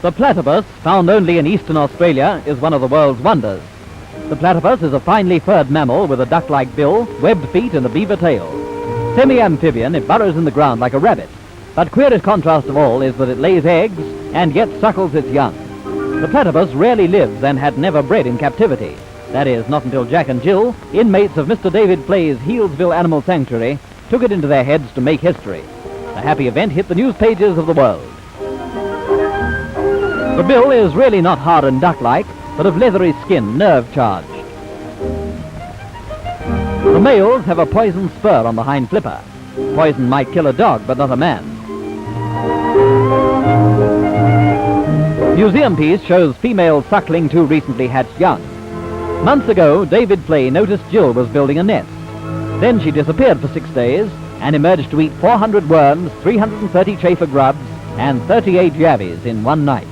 The platypus, found only in eastern Australia, is one of the world's wonders. The platypus is a finely furred mammal with a duck-like bill, webbed feet and a beaver tail. Semi-amphibian, it burrows in the ground like a rabbit. But queerest contrast of all is that it lays eggs and yet suckles its young. The platypus rarely lives and had never bred in captivity. That is, not until Jack and Jill, inmates of Mr. David Fleay's Healesville Animal Sanctuary, took it into their heads to make history. The happy event hit the news pages of the world. The bill is really not hard and duck-like, but of leathery skin, nerve-charged. The males have a poison spur on the hind flipper. Poison might kill a dog, but not a man. Museum piece shows female suckling two recently hatched young. Months ago, David Fleay noticed Jill was building a nest. Then she disappeared for 6 days and emerged to eat 400 worms, 330 chafer grubs, and 38 javies in one night.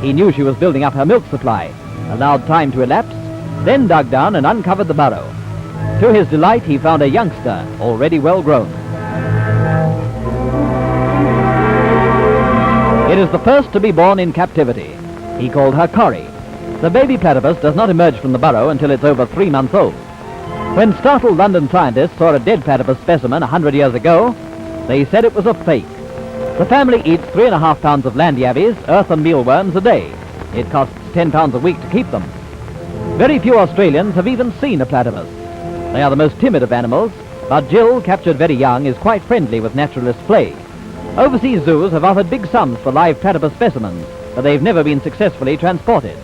He knew she was building up her milk supply, allowed time to elapse, then dug down and uncovered the burrow. To his delight, he found a youngster, already well grown. It is the first to be born in captivity. He called her Corrie. The baby platypus does not emerge from the burrow until it's over 3 months old. When startled London scientists saw a dead platypus specimen 100 years ago, they said it was a fake. The family eats 3.5 pounds of land yavies, earth and mealworms a day. It costs £10 a week to keep them. Very few Australians have even seen a platypus. They are the most timid of animals, but Jill, captured very young, is quite friendly with naturalist Fleay. Overseas zoos have offered big sums for live platypus specimens, but they've never been successfully transported.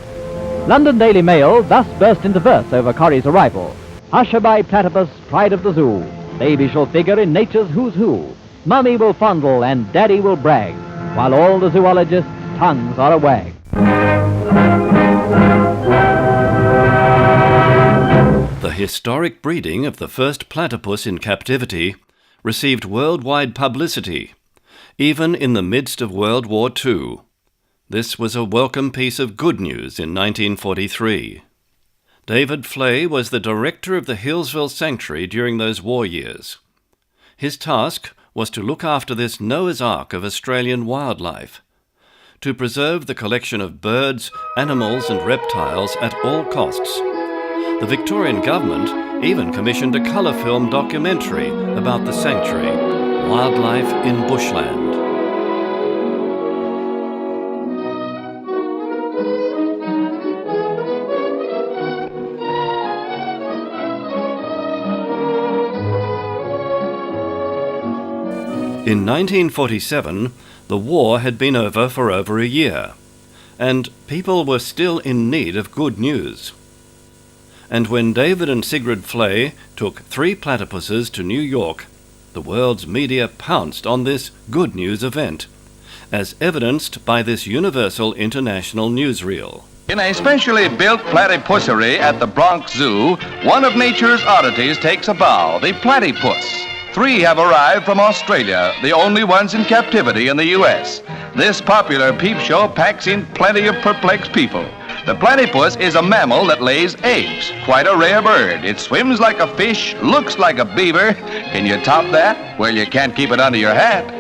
London Daily Mail thus burst into verse over Corrie's arrival. Hushaby platypus, pride of the zoo. Baby shall figure in nature's who's who. Mummy will fondle and daddy will brag, while all the zoologists' tongues are a wag. The historic breeding of the first platypus in captivity received worldwide publicity, even in the midst of World War II. This was a welcome piece of good news in 1943. David Fleay was the director of the Healesville Sanctuary during those war years. His task was to look after this Noah's Ark of Australian wildlife, to preserve the collection of birds, animals and reptiles at all costs. The Victorian government even commissioned a colour film documentary about the sanctuary, Wildlife in Bushland. In 1947, the war had been over for over a year, and people were still in need of good news. And when David and Sigrid Fleay took 3 platypuses to New York, the world's media pounced on this good news event, as evidenced by this universal international newsreel. In a specially built platypussery at the Bronx Zoo, one of nature's oddities takes a bow, the platypus. 3 have arrived from Australia, the only ones in captivity in the U.S. This popular peep show packs in plenty of perplexed people. The platypus is a mammal that lays eggs, quite a rare bird. It swims like a fish, looks like a beaver. Can you top that? Well, you can't keep it under your hat.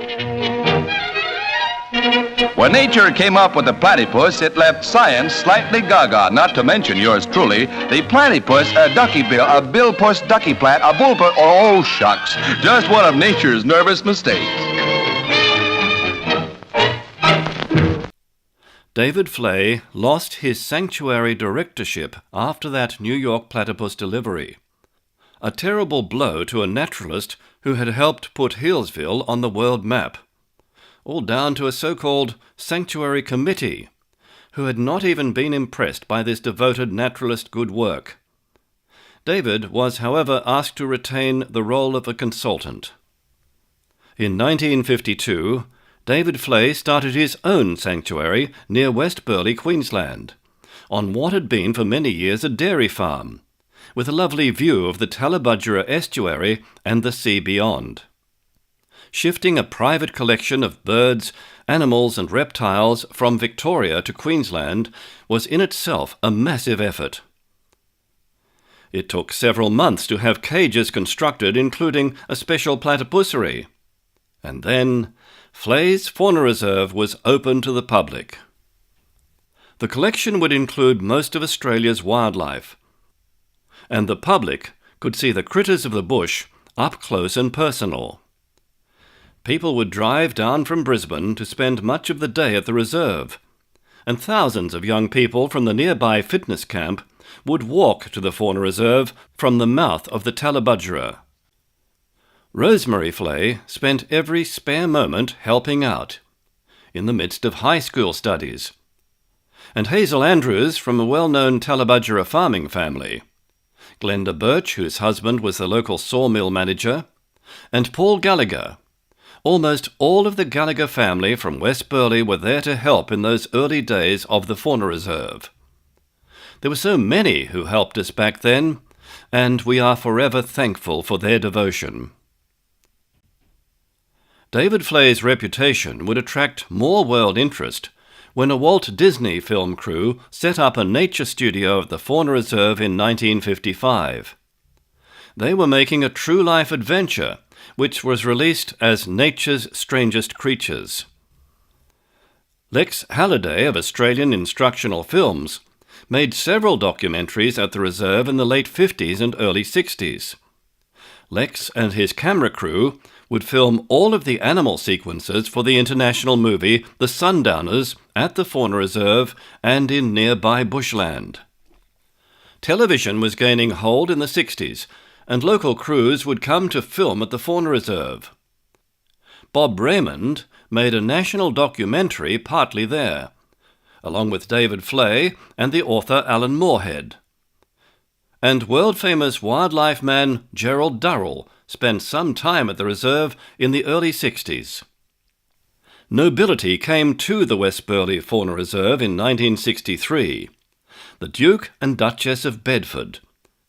When nature came up with the platypus, it left science slightly gaga, not to mention yours truly. The platypus, a ducky bill, a billpus ducky plat, a bullpus, oh shucks, just one of nature's nervous mistakes. David Fleay lost his sanctuary directorship after that New York platypus delivery. A terrible blow to a naturalist who had helped put Healesville on the world map. All down to a so-called sanctuary committee, who had not even been impressed by this devoted naturalist good work. David was, however, asked to retain the role of a consultant. In 1952, David Fleay started his own sanctuary near West Burleigh, Queensland, on what had been for many years a dairy farm, with a lovely view of the Tallebudgera estuary and the sea beyond. Shifting a private collection of birds, animals and reptiles from Victoria to Queensland was in itself a massive effort. It took several months to have cages constructed, including a special platypussery. And then Fleay's Fauna Reserve was open to the public. The collection would include most of Australia's wildlife, and the public could see the critters of the bush up close and personal. People would drive down from Brisbane to spend much of the day at the reserve, and thousands of young people from the nearby fitness camp would walk to the Fauna Reserve from the mouth of the Tallebudgera. Rosemary Fleay spent every spare moment helping out, in the midst of high school studies. And Hazel Andrews from a well-known Tallebudgera farming family, Glenda Birch, whose husband was the local sawmill manager, and Paul Gallagher. Almost all of the Gallagher family from West Burleigh were there to help in those early days of the Fauna Reserve. There were so many who helped us back then, and we are forever thankful for their devotion. David Fleay's reputation would attract more world interest when a Walt Disney film crew set up a nature studio at the Fauna Reserve in 1955. They were making a true-life adventure, which was released as Nature's Strangest Creatures. Lex Halliday of Australian Instructional Films made several documentaries at the reserve in the late 50s and early 60s. Lex and his camera crew would film all of the animal sequences for the international movie The Sundowners at the Fauna Reserve and in nearby bushland. Television was gaining hold in the 60s, and local crews would come to film at the Fauna Reserve. Bob Raymond made a national documentary partly there, along with David Fleay and the author Alan Moorhead. And world-famous wildlife man Gerald Durrell spent some time at the reserve in the early 60s. Nobility came to the West Burleigh Fauna Reserve in 1963. The Duke and Duchess of Bedford,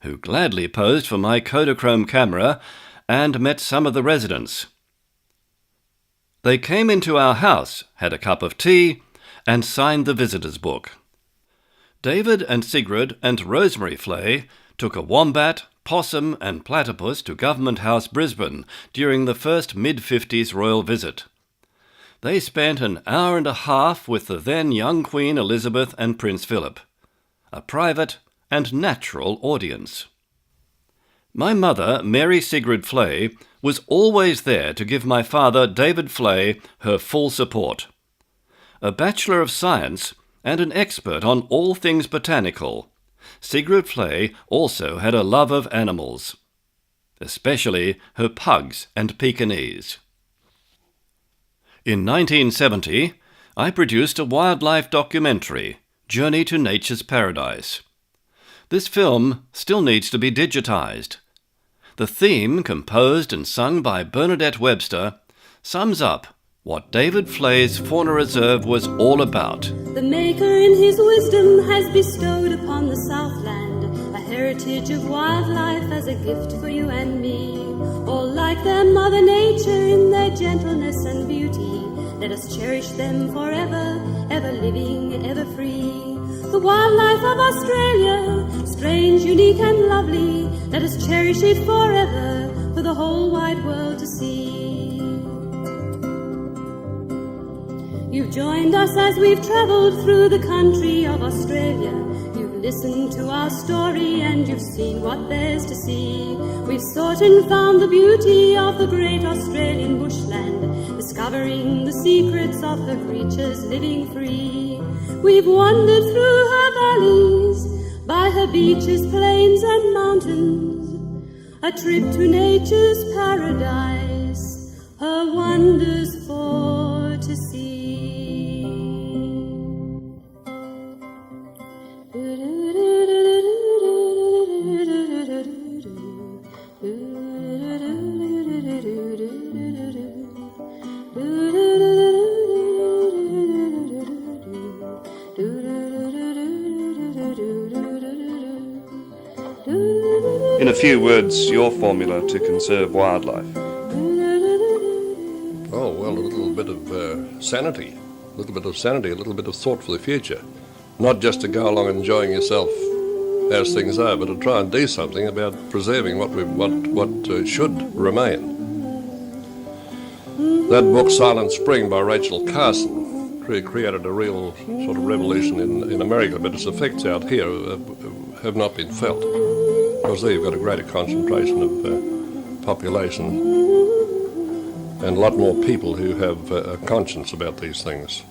who gladly posed for my Kodachrome camera and met some of the residents. They came into our house, had a cup of tea, and signed the visitors' book. David and Sigrid and Rosemary Fleay took a wombat, possum and platypus to Government House, Brisbane during the first mid-50s royal visit. They spent an hour and a half with the then young Queen Elizabeth and Prince Philip, a private and natural audience. My mother, Mary Sigrid Fleay, was always there to give my father, David Fleay, her full support. A Bachelor of Science and an expert on all things botanical, Sigrid Fleay also had a love of animals, especially her pugs and Pekingese. In 1970, I produced a wildlife documentary, Journey to Nature's Paradise. This film still needs to be digitized. The theme, composed and sung by Bernadette Webster, sums up what David Fleay's Fauna Reserve was all about. The Maker in his wisdom has bestowed upon the Southland a heritage of wildlife as a gift for you and me. All like their Mother Nature in their gentleness and beauty, let us cherish them forever, ever living, ever free. The wildlife of Australia, strange, unique and lovely, let us cherish it forever for the whole wide world to see. You've joined us as we've travelled through the country of Australia. You've listened to our story and you've seen what there's to see. We've sought and found the beauty of the great Australian bushland, discovering the secrets of her creatures living free. We've wandered through her valleys, by her beaches, plains and mountains, a trip to nature's paradise, her wonders for to see. In a few words, your formula to conserve wildlife. Oh, well, a little bit of sanity, a little bit of thought for the future. Not just to go along enjoying yourself as things are, but to try and do something about preserving what should remain. That book, Silent Spring, by Rachel Carson, created a real sort of revolution in America, but its effects out here have not been felt. Because there you've got a greater concentration of population and a lot more people who have a conscience about these things.